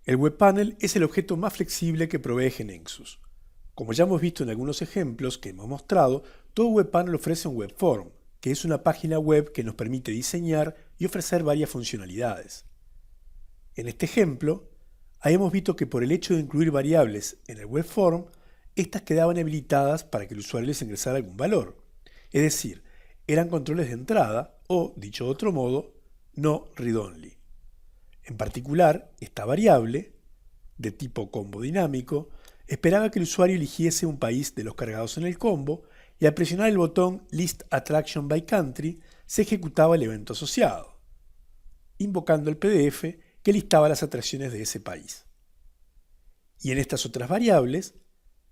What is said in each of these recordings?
El webpanel es el objeto más flexible que provee GeneXus. Como ya hemos visto en algunos ejemplos que hemos mostrado, todo webpanel ofrece un webform, que es una página web que nos permite diseñar y ofrecer varias funcionalidades. En este ejemplo, hemos visto que por el hecho de incluir variables en el webform, estas quedaban habilitadas para que el usuario les ingresara algún valor. Es decir, eran controles de entrada o, dicho de otro modo, no read-only. En particular, esta variable, de tipo combo dinámico, esperaba que el usuario eligiese un país de los cargados en el combo y al presionar el botón List Attraction by Country se ejecutaba el evento asociado, invocando el PDF que listaba las atracciones de ese país. Y en estas otras variables,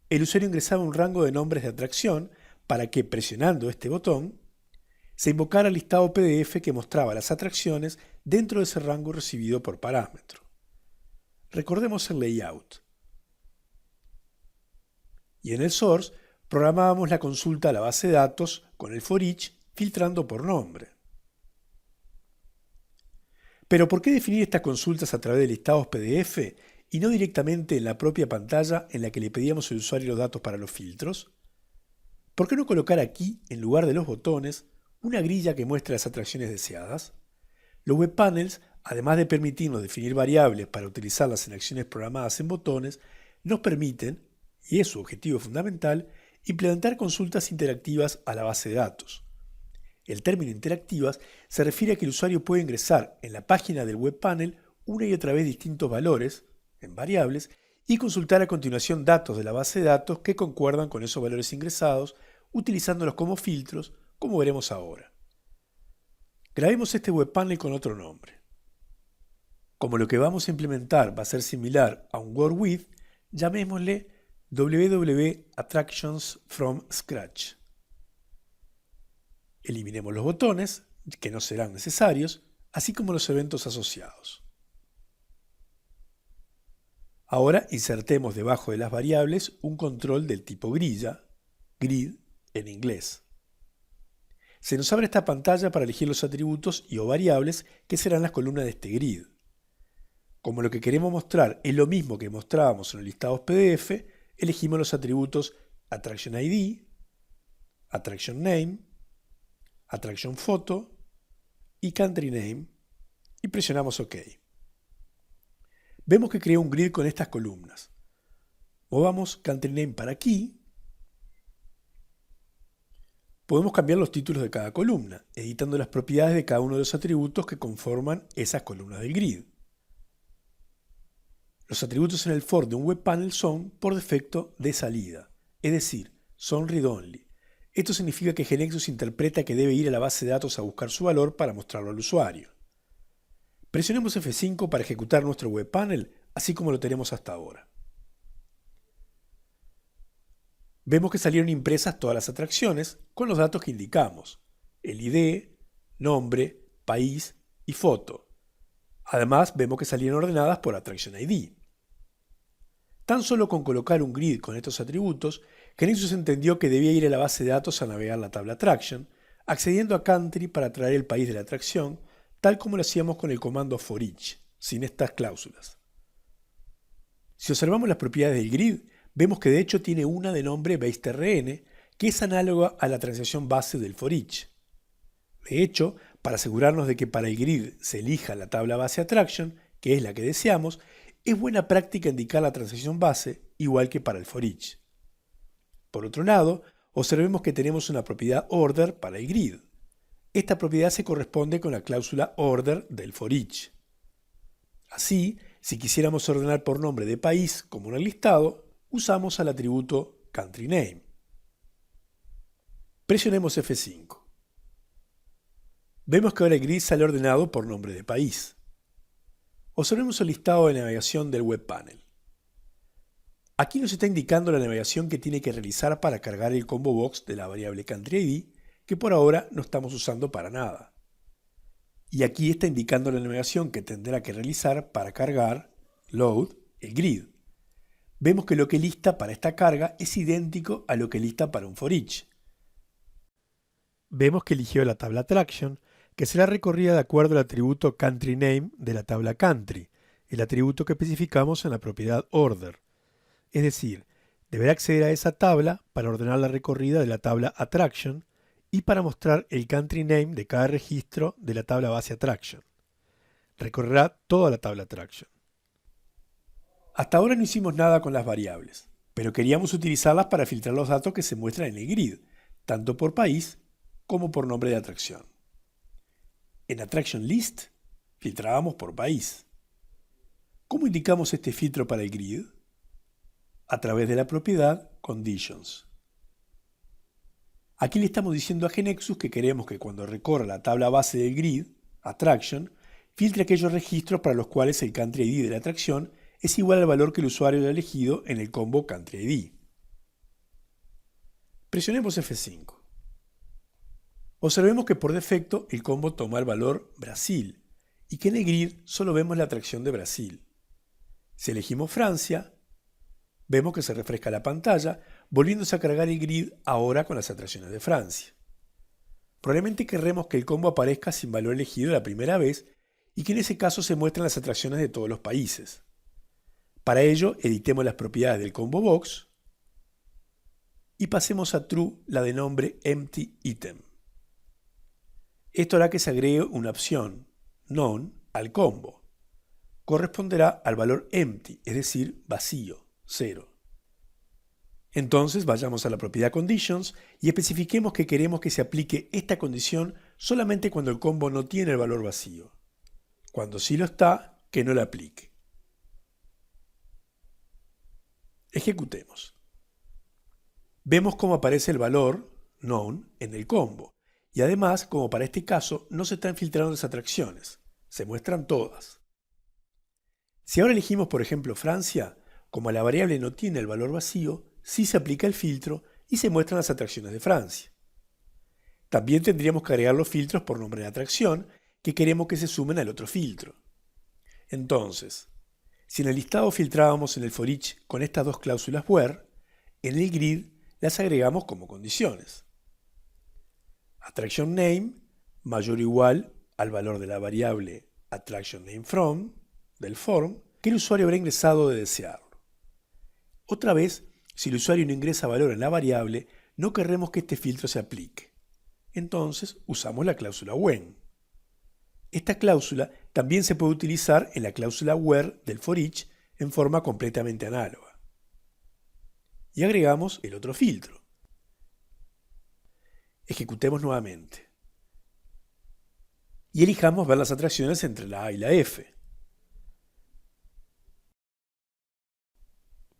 el usuario ingresaba un rango de nombres de atracción para que, presionando este botón, se invocara el listado PDF que mostraba las atracciones dentro de ese rango recibido por parámetro. Recordemos el layout. Y en el source programábamos la consulta a la base de datos con el for each filtrando por nombre. Pero ¿por qué definir estas consultas a través de listados PDF y no directamente en la propia pantalla en la que le pedíamos al usuario los datos para los filtros? ¿Por qué no colocar aquí, en lugar de los botones, una grilla que muestre las atracciones deseadas? Los webpanels, además de permitirnos definir variables para utilizarlas en acciones programadas en botones, nos permiten, y es su objetivo fundamental, implementar consultas interactivas a la base de datos. El término interactivas se refiere a que el usuario puede ingresar en la página del webpanel una y otra vez distintos valores, en variables, y consultar a continuación datos de la base de datos que concuerdan con esos valores ingresados, utilizándolos como filtros, como veremos ahora. Grabemos este webpanel con otro nombre. Como lo que vamos a implementar va a ser similar a un Word With, llamémosle www Attractions from Scratch. Eliminemos los botones, que no serán necesarios, así como los eventos asociados. Ahora insertemos debajo de las variables un control del tipo grilla, grid en inglés. Se nos abre esta pantalla para elegir los atributos y o variables que serán las columnas de este grid. Como lo que queremos mostrar es lo mismo que mostrábamos en los listados PDF, elegimos los atributos Attraction ID, Attraction Name, Attraction Photo y Country Name y presionamos OK. Vemos que creó un grid con estas columnas. Movamos Country Name para aquí. Podemos cambiar los títulos de cada columna, editando las propiedades de cada uno de los atributos que conforman esas columnas del grid. Los atributos en el for de un webpanel son, por defecto, de salida, es decir, son read-only. Esto significa que GeneXus interpreta que debe ir a la base de datos a buscar su valor para mostrarlo al usuario. Presionemos F5 para ejecutar nuestro webpanel, así como lo tenemos hasta ahora. Vemos que salieron impresas todas las atracciones con los datos que indicamos, el ID, nombre, país y foto. Además, vemos que salieron ordenadas por Attraction ID. Tan solo con colocar un grid con estos atributos, GeneXus entendió que debía ir a la base de datos a navegar la tabla Attraction, accediendo a Country para traer el país de la atracción, tal como lo hacíamos con el comando for each, sin estas cláusulas. Si observamos las propiedades del grid, vemos que de hecho tiene una de nombre baseTrn, que es análoga a la transacción base del for each. De hecho, para asegurarnos de que para el grid se elija la tabla base Attraction, que es la que deseamos, es buena práctica indicar la transacción base igual que para el for each. Por otro lado, observemos que tenemos una propiedad order para el grid. Esta propiedad se corresponde con la cláusula order del for each. Así, si quisiéramos ordenar por nombre de país como en el listado, usamos al atributo country name. Presionemos F5. Vemos que ahora el grid sale ordenado por nombre de país. Observemos el listado de navegación del webpanel. Aquí nos está indicando la navegación que tiene que realizar para cargar el combo box de la variable country ID, que por ahora no estamos usando para nada. Y aquí está indicando la navegación que tendrá que realizar para cargar, load, el grid. Vemos que lo que lista para esta carga es idéntico a lo que lista para un for each. Vemos que eligió la tabla Attraction, que será recorrida de acuerdo al atributo country name de la tabla country, el atributo que especificamos en la propiedad order. Es decir, deberá acceder a esa tabla para ordenar la recorrida de la tabla attraction y para mostrar el country name de cada registro de la tabla base attraction. Recorrerá toda la tabla attraction. Hasta ahora no hicimos nada con las variables, pero queríamos utilizarlas para filtrar los datos que se muestran en el grid, tanto por país como por nombre de atracción. En Attraction List filtrábamos por país. ¿Cómo indicamos este filtro para el grid? A través de la propiedad Conditions. Aquí le estamos diciendo a GeneXus que queremos que cuando recorra la tabla base del grid, Attraction, filtre aquellos registros para los cuales el Country ID de la atracción es igual al valor que el usuario haya elegido en el combo Country ID. Presionemos F5. Observemos que por defecto el combo toma el valor Brasil y que en el grid solo vemos la atracción de Brasil. Si elegimos Francia, vemos que se refresca la pantalla, volviéndose a cargar el grid ahora con las atracciones de Francia. Probablemente querremos que el combo aparezca sin valor elegido la primera vez y que en ese caso se muestren las atracciones de todos los países. Para ello, editemos las propiedades del combo box y pasemos a true la de nombre empty item. Esto hará que se agregue una opción, none, al combo. Corresponderá al valor empty, es decir, vacío, 0. Entonces vayamos a la propiedad conditions y especifiquemos que queremos que se aplique esta condición solamente cuando el combo no tiene el valor vacío. Cuando sí lo está, que no la aplique. Ejecutemos. Vemos cómo aparece el valor none en el combo y además, como para este caso, no se están filtrando las atracciones, se muestran todas. Si ahora elegimos, por ejemplo, Francia, como la variable no tiene el valor vacío, sí se aplica el filtro y se muestran las atracciones de Francia. También tendríamos que agregar los filtros por nombre de atracción que queremos que se sumen al otro filtro. Entonces, si en el listado filtrábamos en el for each con estas dos cláusulas where, en el grid las agregamos como condiciones. Attraction name mayor o igual al valor de la variable attraction name from del form que el usuario habrá ingresado de desearlo. Otra vez, si el usuario no ingresa valor en la variable, no querremos que este filtro se aplique. Entonces usamos la cláusula when. Esta cláusula también se puede utilizar en la cláusula where del for each en forma completamente análoga. Y agregamos el otro filtro. Ejecutemos nuevamente. Y elijamos ver las atracciones entre la A y la F.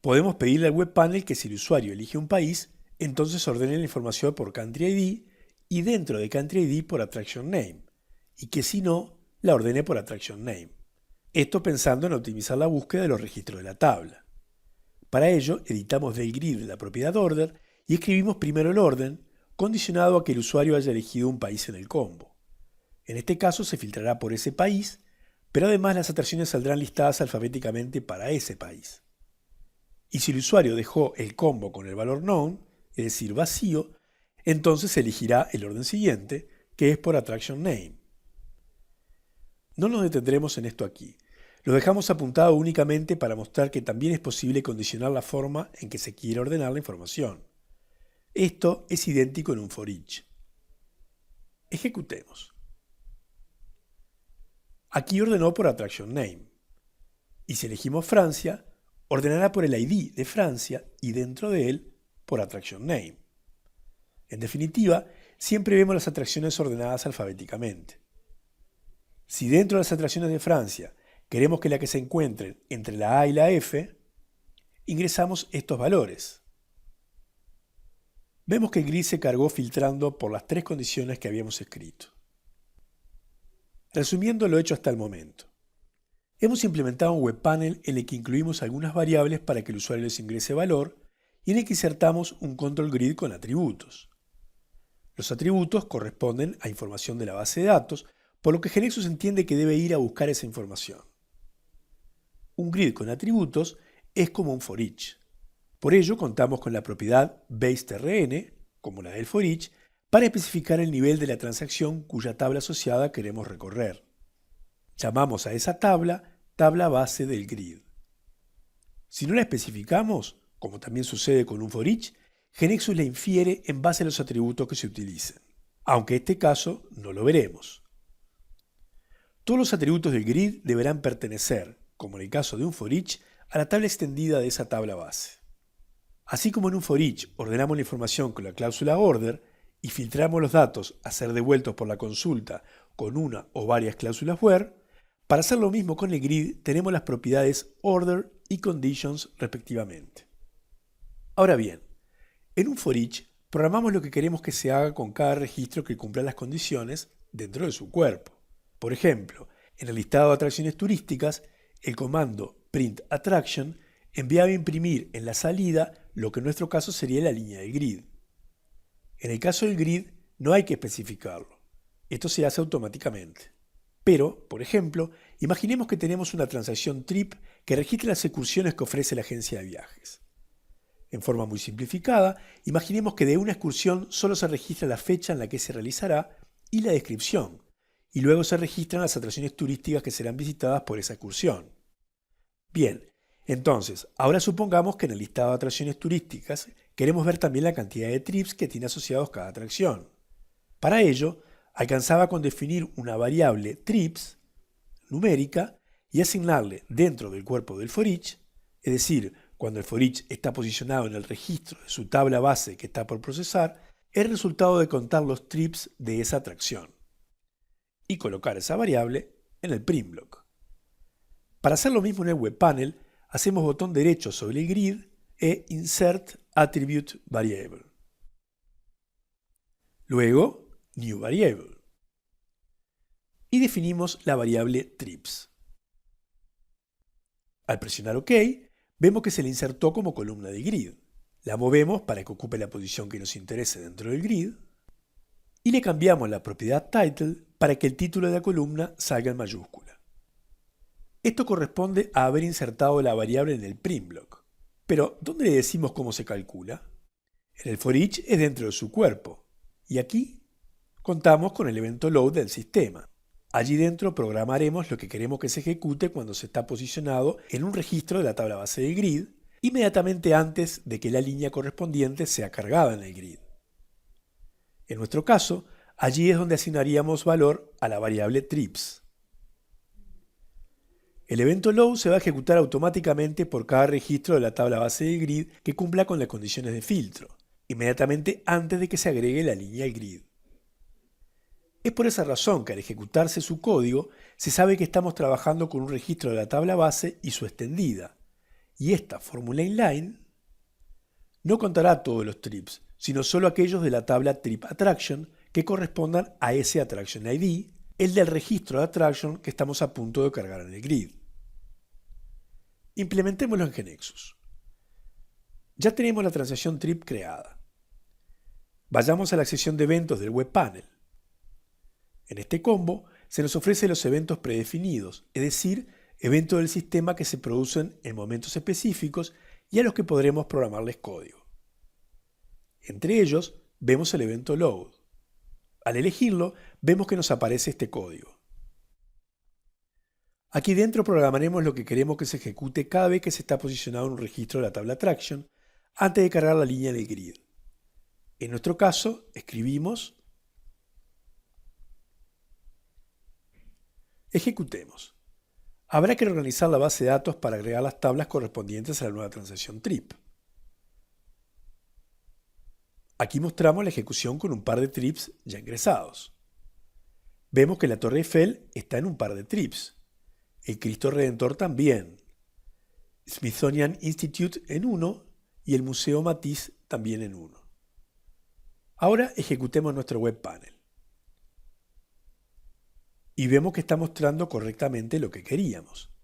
Podemos pedirle al webpanel que si el usuario elige un país, entonces ordene la información por Country ID y dentro de Country ID por Attraction Name, y que si no, la ordene por Attraction Name. Esto pensando en optimizar la búsqueda de los registros de la tabla. Para ello, editamos del grid la propiedad order y escribimos primero el orden, condicionado a que el usuario haya elegido un país en el combo. En este caso se filtrará por ese país, pero además las atracciones saldrán listadas alfabéticamente para ese país. Y si el usuario dejó el combo con el valor none, es decir, vacío, entonces se elegirá el orden siguiente, que es por Attraction Name. No nos detendremos en esto aquí. Lo dejamos apuntado únicamente para mostrar que también es posible condicionar la forma en que se quiere ordenar la información. Esto es idéntico en un for each. Ejecutemos. Aquí ordenó por Attraction Name. Y si elegimos Francia, ordenará por el ID de Francia y dentro de él por Attraction Name. En definitiva, siempre vemos las atracciones ordenadas alfabéticamente. Si dentro de las atracciones de Francia queremos que la que se encuentren entre la A y la F, ingresamos estos valores. Vemos que el grid se cargó filtrando por las tres condiciones que habíamos escrito. Resumiendo lo hecho hasta el momento. Hemos implementado un webpanel en el que incluimos algunas variables para que el usuario les ingrese valor y en el que insertamos un control grid con atributos. Los atributos corresponden a información de la base de datos, por lo que GeneXus entiende que debe ir a buscar esa información. Un grid con atributos es como un for each. Por ello contamos con la propiedad baseTrn, como la del for each, para especificar el nivel de la transacción cuya tabla asociada queremos recorrer. Llamamos a esa tabla tabla base del grid. Si no la especificamos, como también sucede con un for each, GeneXus la infiere en base a los atributos que se utilicen, aunque en este caso no lo veremos. Todos los atributos del grid deberán pertenecer, como en el caso de un for each, a la tabla extendida de esa tabla base. Así como en un for each ordenamos la información con la cláusula order y filtramos los datos a ser devueltos por la consulta con una o varias cláusulas where, para hacer lo mismo con el grid tenemos las propiedades order y conditions respectivamente. Ahora bien, en un for each programamos lo que queremos que se haga con cada registro que cumpla las condiciones dentro de su cuerpo. Por ejemplo, en el listado de atracciones turísticas, el comando printAttraction enviaba a imprimir en la salida lo que en nuestro caso sería la línea del grid. En el caso del grid no hay que especificarlo. Esto se hace automáticamente. Pero, por ejemplo, imaginemos que tenemos una transacción trip que registra las excursiones que ofrece la agencia de viajes. En forma muy simplificada, imaginemos que de una excursión solo se registra la fecha en la que se realizará y la descripción, y luego se registran las atracciones turísticas que serán visitadas por esa excursión. Bien, entonces, ahora supongamos que en el listado de atracciones turísticas queremos ver también la cantidad de trips que tiene asociados cada atracción. Para ello, alcanzaba con definir una variable trips numérica y asignarle dentro del cuerpo del for each, es decir, cuando el for each está posicionado en el registro de su tabla base que está por procesar, el resultado de contar los trips de esa atracción y colocar esa variable en el print block. Para hacer lo mismo en el webpanel, hacemos botón derecho sobre el grid e Insert Attribute Variable. Luego, New Variable. Y definimos la variable trips. Al presionar OK, vemos que se le insertó como columna de grid. La movemos para que ocupe la posición que nos interese dentro del grid y le cambiamos la propiedad title para que el título de la columna salga en mayúscula. Esto corresponde a haber insertado la variable en el print block. Pero, ¿dónde le decimos cómo se calcula? En el for each es dentro de su cuerpo. Y aquí contamos con el evento load del sistema. Allí dentro programaremos lo que queremos que se ejecute cuando se está posicionado en un registro de la tabla base del grid, inmediatamente antes de que la línea correspondiente sea cargada en el grid. En nuestro caso, allí es donde asignaríamos valor a la variable trips. El evento load se va a ejecutar automáticamente por cada registro de la tabla base del grid que cumpla con las condiciones de filtro, inmediatamente antes de que se agregue la línea al grid. Es por esa razón que al ejecutarse su código, se sabe que estamos trabajando con un registro de la tabla base y su extendida, y esta fórmula inline no contará todos los trips, sino solo aquellos de la tabla trip attraction que correspondan a ese attraction ID, el del registro de attraction que estamos a punto de cargar en el grid. Implementémoslo en GeneXus. Ya tenemos la transacción trip creada. Vayamos a la sección de eventos del webpanel. En este combo se nos ofrecen los eventos predefinidos, es decir, eventos del sistema que se producen en momentos específicos y a los que podremos programarles código. Entre ellos vemos el evento load. Al elegirlo, vemos que nos aparece este código. Aquí dentro programaremos lo que queremos que se ejecute cada vez que se está posicionado en un registro de la tabla attraction antes de cargar la línea en el grid. En nuestro caso, escribimos ejecutemos. Habrá que reorganizar la base de datos para agregar las tablas correspondientes a la nueva transacción trip. Aquí mostramos la ejecución con un par de trips ya ingresados. Vemos que la Torre Eiffel está en un par de trips, el Cristo Redentor también, Smithsonian Institute en uno y el Museo Matisse también en uno. Ahora ejecutemos nuestro webpanel. Y vemos que está mostrando correctamente lo que queríamos.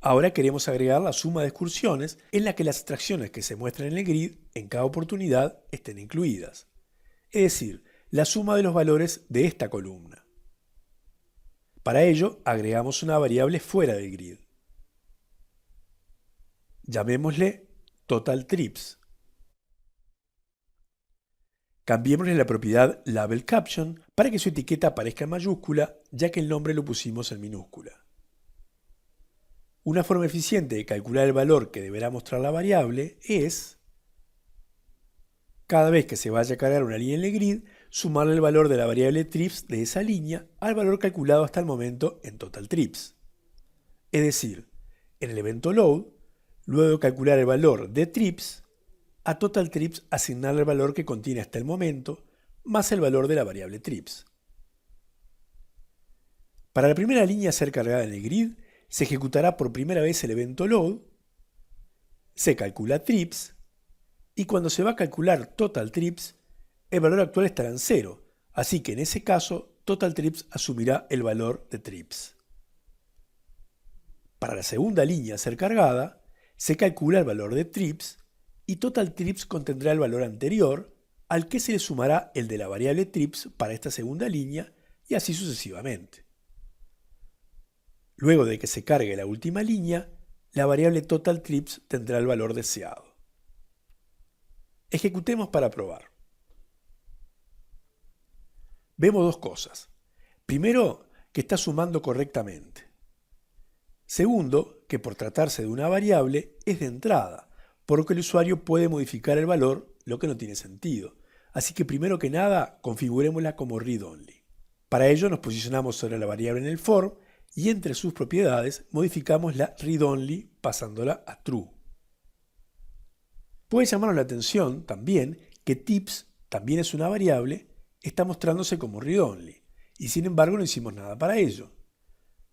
Ahora queremos agregar la suma de excursiones en la que las atracciones que se muestran en el grid en cada oportunidad estén incluidas. Es decir, la suma de los valores de esta columna. Para ello, agregamos una variable fuera del grid. Llamémosle Total Trips. Cambiémosle la propiedad Label Caption para que su etiqueta aparezca en mayúscula, ya que el nombre lo pusimos en minúscula. Una forma eficiente de calcular el valor que deberá mostrar la variable es, cada vez que se vaya a cargar una línea en el grid, sumarle el valor de la variable trips de esa línea al valor calculado hasta el momento en total trips. Es decir, en el evento load, luego de calcular el valor de trips, a total trips asignarle el valor que contiene hasta el momento, más el valor de la variable trips. Para la primera línea a ser cargada en el grid, se ejecutará por primera vez el evento load, se calcula trips, y cuando se va a calcular total trips, el valor actual estará en 0, así que en ese caso, total trips asumirá el valor de trips. Para la segunda línea a ser cargada, se calcula el valor de trips, y total trips contendrá el valor anterior, al que se le sumará el de la variable trips para esta segunda línea, y así sucesivamente. Luego de que se cargue la última línea, la variable total trips tendrá el valor deseado. Ejecutemos para probar. Vemos dos cosas. Primero, que está sumando correctamente. Segundo, que por tratarse de una variable es de entrada, por lo que el usuario puede modificar el valor, lo que no tiene sentido. Así que primero que nada, configurémosla como read-only. Para ello nos posicionamos sobre la variable en el form y entre sus propiedades modificamos la read-only pasándola a true. Puede llamarnos la atención también que tips también es una variable, está mostrándose como read-only, y sin embargo no hicimos nada para ello.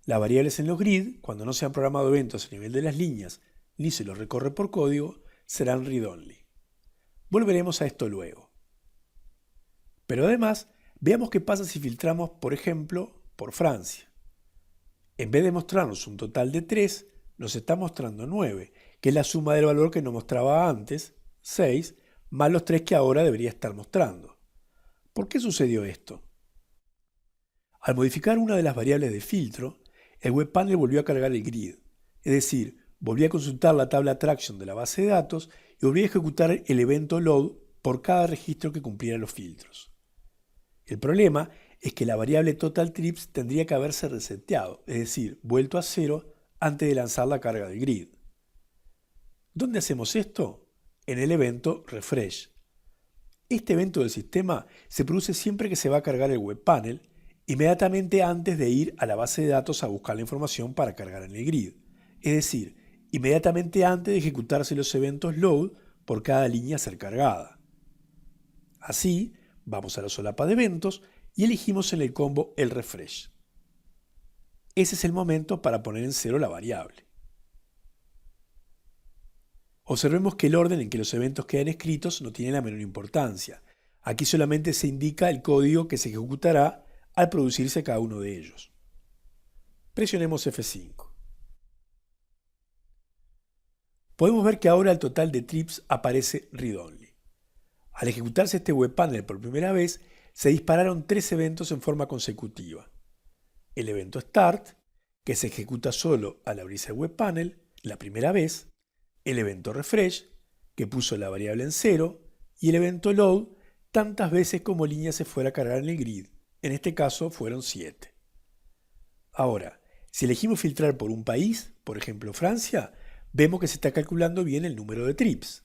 Las variables en los grid, cuando no se han programado eventos a nivel de las líneas, ni se los recorre por código, serán read-only. Volveremos a esto luego. Pero además, veamos qué pasa si filtramos, por ejemplo, por Francia. En vez de mostrarnos un total de 3, nos está mostrando 9, que es la suma del valor que nos mostraba antes, 6, más los 3 que ahora debería estar mostrando. ¿Por qué sucedió esto? Al modificar una de las variables de filtro, el webpanel volvió a cargar el grid, es decir, volvió a consultar la tabla traction de la base de datos y volvió a ejecutar el evento load por cada registro que cumpliera los filtros. El problema es que la variable total trips tendría que haberse reseteado, es decir, vuelto a 0 antes de lanzar la carga del grid. ¿Dónde hacemos esto? En el evento refresh. Este evento del sistema se produce siempre que se va a cargar el webpanel, inmediatamente antes de ir a la base de datos a buscar la información para cargar en el grid, es decir, inmediatamente antes de ejecutarse los eventos load por cada línea a ser cargada. Así, vamos a la solapa de eventos y elegimos en el combo el refresh. Ese es el momento para poner en 0 la variable. Observemos que el orden en que los eventos quedan escritos no tiene la menor importancia. Aquí solamente se indica el código que se ejecutará al producirse cada uno de ellos. Presionemos F5. Podemos ver que ahora el total de trips aparece read-only. Al ejecutarse este webpanel por primera vez, se dispararon 3 eventos en forma consecutiva. El evento start, que se ejecuta solo al abrirse el webpanel, la primera vez, el evento refresh, que puso la variable en 0, y el evento load, tantas veces como línea se fuera a cargar en el grid. En este caso fueron 7. Ahora, si elegimos filtrar por un país, por ejemplo Francia, vemos que se está calculando bien el número de trips.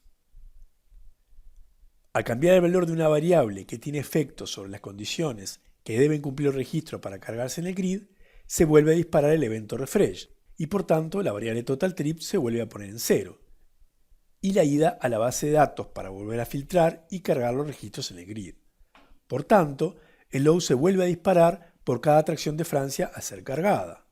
Al cambiar el valor de una variable que tiene efectos sobre las condiciones que deben cumplir los registros para cargarse en el grid, se vuelve a disparar el evento refresh, y por tanto la variable total trips se vuelve a poner en 0, y la ida a la base de datos para volver a filtrar y cargar los registros en el grid. Por tanto, el load se vuelve a disparar por cada atracción de Francia a ser cargada.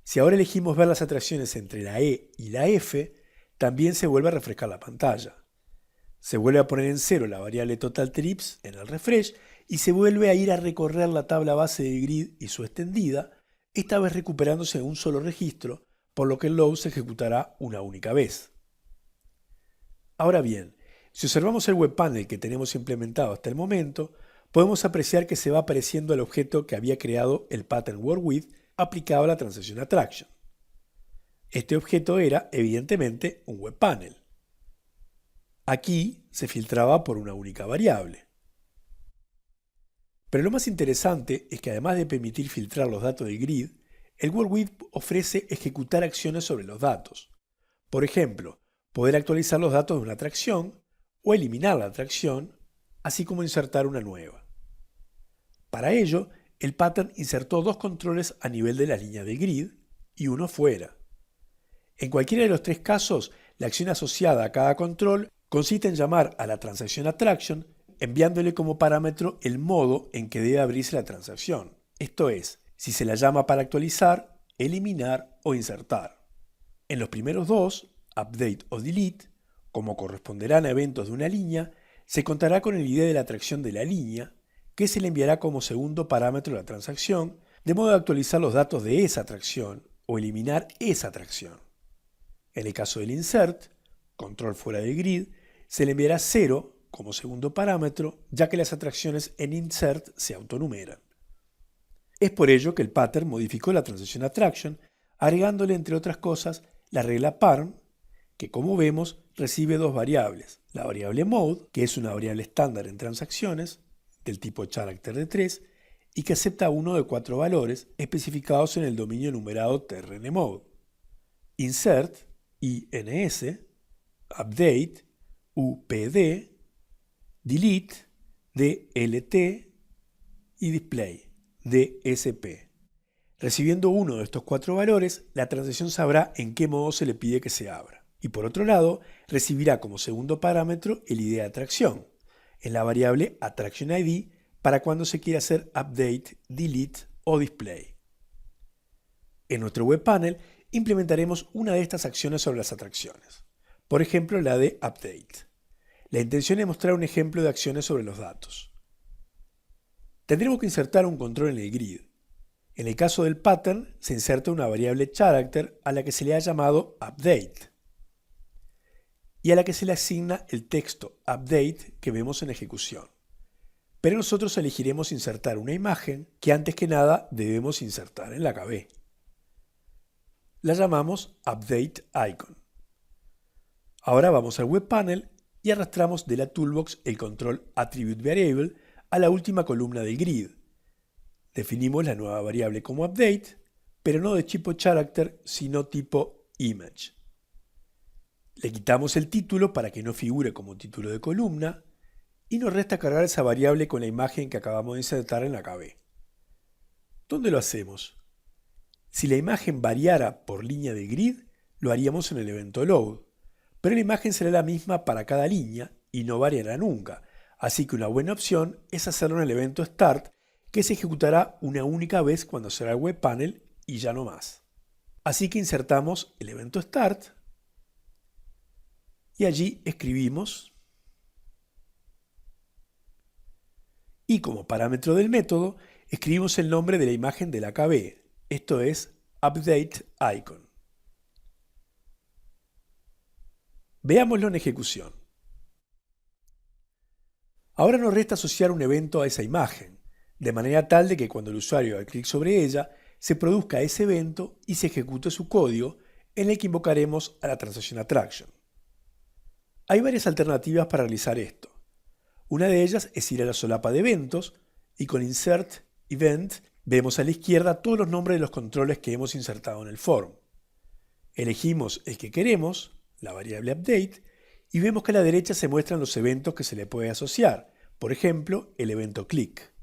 Si ahora elegimos ver las atracciones entre la E y la F, también se vuelve a refrescar la pantalla. Se vuelve a poner en 0 la variable total trips en el refresh y se vuelve a ir a recorrer la tabla base de grid y su extendida, esta vez recuperándose un solo registro, por lo que el load se ejecutará una única vez. Ahora bien, si observamos el webpanel que tenemos implementado hasta el momento, podemos apreciar que se va apareciendo el objeto que había creado el pattern workWith aplicado a la transacción attraction. Este objeto era, evidentemente, un webpanel. Aquí se filtraba por una única variable. Pero lo más interesante es que además de permitir filtrar los datos del grid, El Word With ofrece ejecutar acciones sobre los datos. Por ejemplo, poder actualizar los datos de una atracción o eliminar la atracción, así como insertar una nueva. Para ello, el pattern insertó dos controles a nivel de la línea de grid y uno fuera. En cualquiera de los tres casos, la acción asociada a cada control consiste en llamar a la transacción attraction enviándole como parámetro el modo en que debe abrirse la transacción. Esto es, si se la llama para actualizar, eliminar o insertar. En los primeros dos, update o delete, como corresponderán a eventos de una línea, se contará con el ID de la atracción de la línea, que se le enviará como segundo parámetro de la transacción, de modo de actualizar los datos de esa atracción o eliminar esa atracción. En el caso del insert, control fuera de grid, se le enviará 0 como segundo parámetro, ya que las atracciones en insert se autonumeran. Es por ello que el pattern modificó la transacción attraction, agregándole, entre otras cosas, la regla parm, que como vemos recibe dos variables, la variable mode, que es una variable estándar en transacciones, del tipo character de 3, y que acepta uno de 4 valores especificados en el dominio numerado trnmode. Insert, ins, update, upd, delete, dlt y display, dsp. Recibiendo uno de estos 4 valores, la transacción sabrá en qué modo se le pide que se abra. Y por otro lado, recibirá como segundo parámetro el ID de atracción, en la variable attractionID para cuando se quiera hacer update, delete o display. En nuestro web panel implementaremos una de estas acciones sobre las atracciones, por ejemplo la de update. La intención es mostrar un ejemplo de acciones sobre los datos. Tendremos que insertar un control en el grid. En el caso del pattern, se inserta una variable character a la que se le ha llamado update y a la que se le asigna el texto update que vemos en ejecución. Pero nosotros elegiremos insertar una imagen que antes que nada debemos insertar en la KB. La llamamos update icon. Ahora vamos al web panel y arrastramos de la toolbox el control attribute variable a la última columna del grid. Definimos la nueva variable como update, pero no de tipo character, sino tipo image. Le quitamos el título para que no figure como título de columna y nos resta cargar esa variable con la imagen que acabamos de insertar en la KB. ¿Dónde lo hacemos? Si la imagen variara por línea de grid, lo haríamos en el evento load, pero la imagen será la misma para cada línea y no variará nunca, así que una buena opción es hacerlo en el evento start, que se ejecutará una única vez cuando será el web panel y ya no más. Así que insertamos el evento start y allí escribimos y como parámetro del método escribimos el nombre de la imagen de la KB, esto es update icon. Veámoslo en ejecución. Ahora nos resta asociar un evento a esa imagen, de manera tal de que cuando el usuario haga clic sobre ella, se produzca ese evento y se ejecute su código en el que invocaremos a la transacción attraction. Hay varias alternativas para realizar esto. Una de ellas es ir a la solapa de eventos y con Insert Event vemos a la izquierda todos los nombres de los controles que hemos insertado en el form. Elegimos el que queremos, la variable update, y vemos que a la derecha se muestran los eventos que se le puede asociar, por ejemplo, el evento click.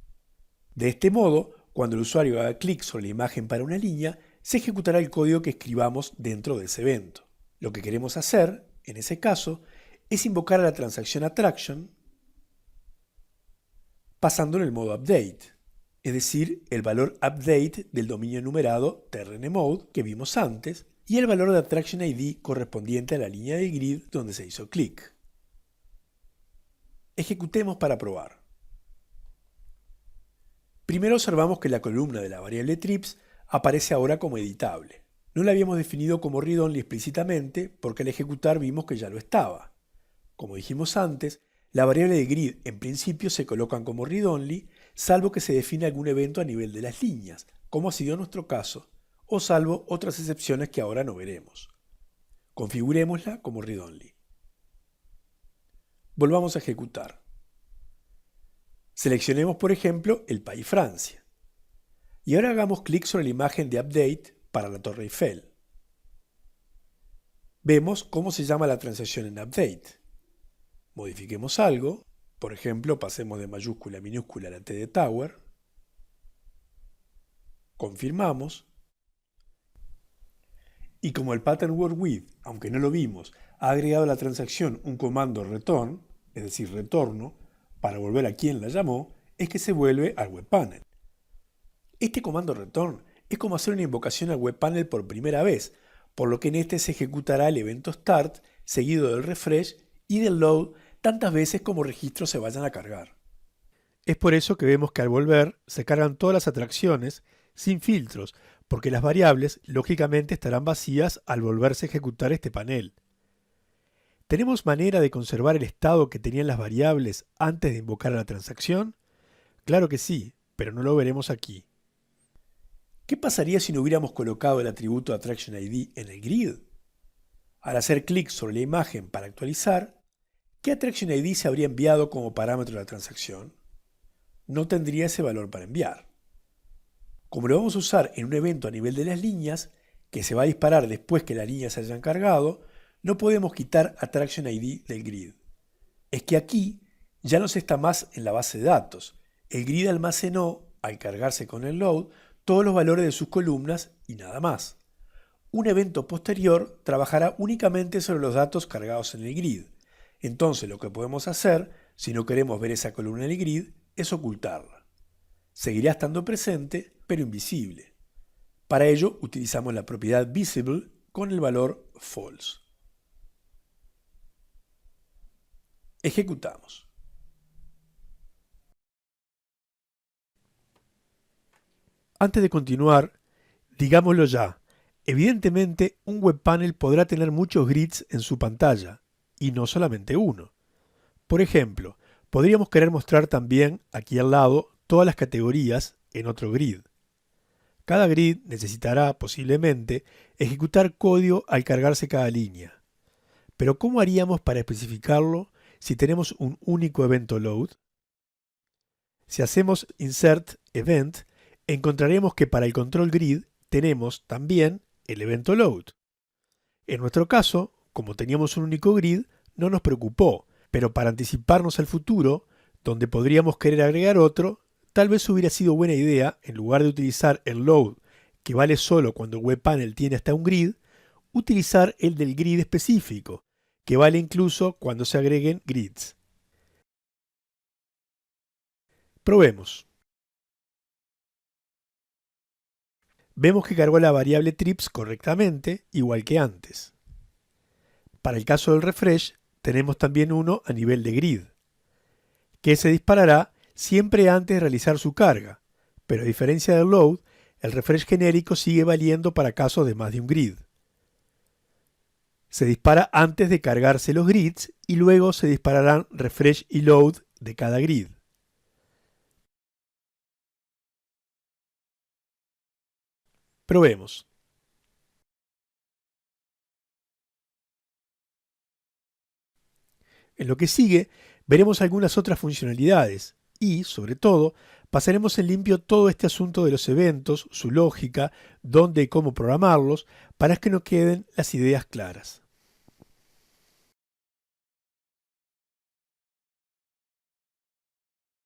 De este modo, cuando el usuario haga clic sobre la imagen para una línea, se ejecutará el código que escribamos dentro de ese evento. Lo que queremos hacer, en ese caso, es invocar a la transacción attraction pasando en el modo update, es decir, el valor update del dominio numerado trnmode que vimos antes y el valor de attraction ID correspondiente a la línea de grid donde se hizo clic. Ejecutemos para probar. Primero observamos que la columna de la variable trips aparece ahora como editable. No la habíamos definido como read-only explícitamente porque al ejecutar vimos que ya lo estaba. Como dijimos antes, la variable de grid en principio se colocan como read-only, salvo que se define algún evento a nivel de las líneas, como ha sido nuestro caso, o salvo otras excepciones que ahora no veremos. Configurémosla como read-only. Volvamos a ejecutar. Seleccionemos, por ejemplo, el país Francia. Y ahora hagamos clic sobre la imagen de Update para la Torre Eiffel. Vemos cómo se llama la transacción en Update. Modifiquemos algo, por ejemplo, pasemos de mayúscula a minúscula la T de Tower. Confirmamos. Y como el pattern word with, aunque no lo vimos, ha agregado a la transacción un comando return, es decir, retorno, para volver a quien la llamó, es que se vuelve al webpanel. Este comando return es como hacer una invocación al webpanel por primera vez, por lo que en este se ejecutará el evento start seguido del refresh y del load tantas veces como registros se vayan a cargar. Es por eso que vemos que al volver se cargan todas las atracciones sin filtros, porque las variables lógicamente estarán vacías al volverse a ejecutar este panel. ¿Tenemos manera de conservar el estado que tenían las variables antes de invocar a la transacción? Claro que sí, pero no lo veremos aquí. ¿Qué pasaría si no hubiéramos colocado el atributo AttractionID en el grid? Al hacer clic sobre la imagen para actualizar, ¿qué AttractionID se habría enviado como parámetro de la transacción? No tendría ese valor para enviar. Como lo vamos a usar en un evento a nivel de las líneas, que se va a disparar después que las líneas se hayan cargado, no podemos quitar AttractionID del grid. Es que aquí ya no se está más en la base de datos. El grid almacenó, al cargarse con el load, todos los valores de sus columnas y nada más. Un evento posterior trabajará únicamente sobre los datos cargados en el grid. Entonces lo que podemos hacer, si no queremos ver esa columna en el grid, es ocultarla. Seguirá estando presente, pero invisible. Para ello utilizamos la propiedad visible con el valor false. Ejecutamos. Antes de continuar, digámoslo ya, evidentemente un webpanel podrá tener muchos grids en su pantalla, y no solamente uno. Por ejemplo, podríamos querer mostrar también, aquí al lado, todas las categorías en otro grid. Cada grid necesitará, posiblemente, ejecutar código al cargarse cada línea. Pero ¿cómo haríamos para especificarlo si tenemos un único evento load? Si hacemos insert event, encontraremos que para el control grid tenemos también el evento load. En nuestro caso, como teníamos un único grid, no nos preocupó, pero para anticiparnos al futuro, donde podríamos querer agregar otro, tal vez hubiera sido buena idea, en lugar de utilizar el load, que vale solo cuando el webpanel tiene hasta un grid, utilizar el del grid específico, que vale incluso cuando se agreguen grids. Probemos. Vemos que cargó la variable trips correctamente, igual que antes. Para el caso del refresh, tenemos también uno a nivel de grid, que se disparará siempre antes de realizar su carga, pero a diferencia del load, el refresh genérico sigue valiendo para casos de más de un grid. Se dispara antes de cargarse los grids y luego se dispararán refresh y load de cada grid. Probemos. En lo que sigue, veremos algunas otras funcionalidades y, sobre todo, pasaremos en limpio todo este asunto de los eventos, su lógica, dónde y cómo programarlos, para que nos queden las ideas claras.